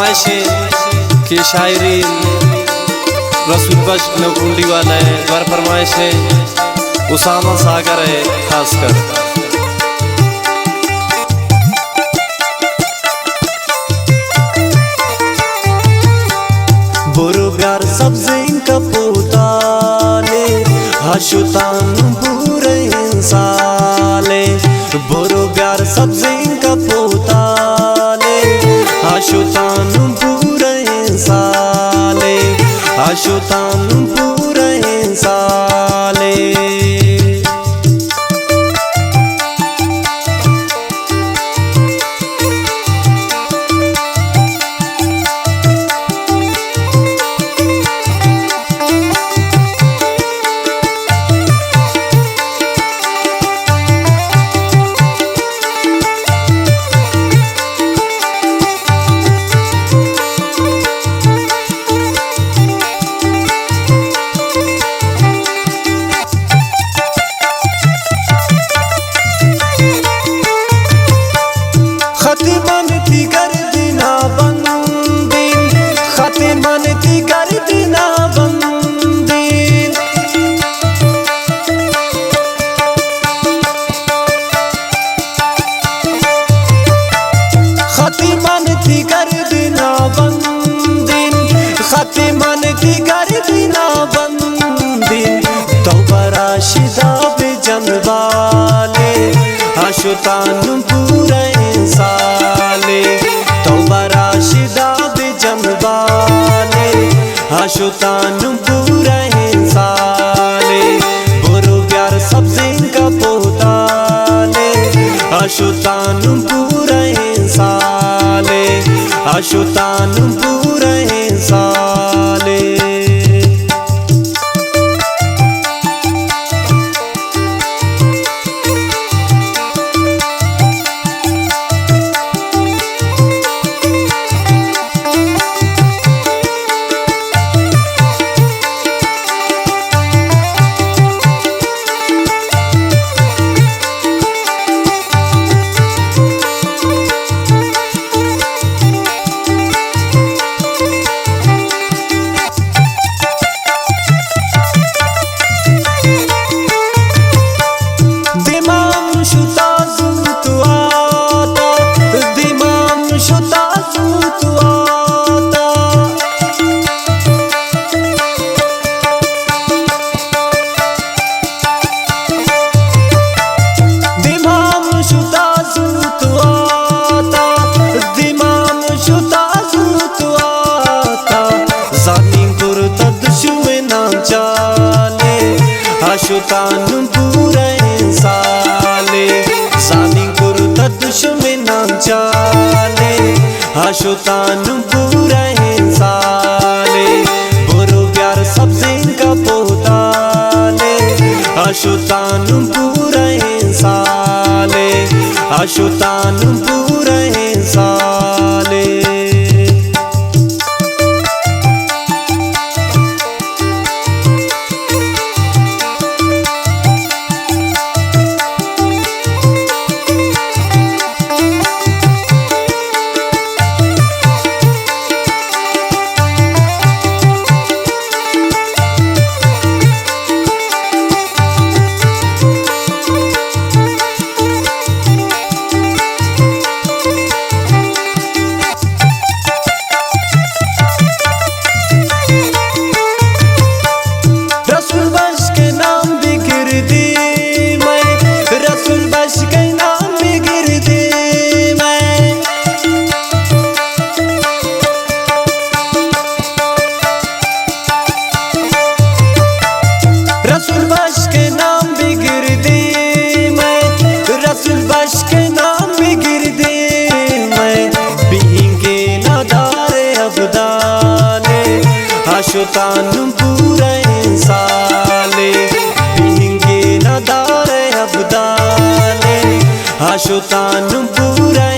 फरमाइश है कि शायरी रसूल बख्श नकुंडी वाला है। वर फरमाइश है उसामा सागर है खासकर। बुरुगार सब्ज़ी का पोताले हशुतान पूरे इंसाले। बुरुगार सब्ज़ी का पोताले हशुतान पूरे इंसाले। हशुतान पूरे इंसाले। हशुतान पूरे इंसाले। तौबा राशिदा बेजंबाले हशुतान पूरे इंसाले। बुरुगार सब्ज़ी का पोताले हशुतान पूरे इंसाले। हशुतान पूरे इंसाले। हशुतान पूरे इंसाले। जानी कुर्ता दुश्मनान चाले हशुतान पूरे इंसाले। बुरुगार सब्ज़ी का पोताले हशुतान पूरे इंसाले। हशुतान पूरे इंसाले। हशुतान पूरे इंसाले। बिहिंगे नदारे अबदाले हशुतान पूरे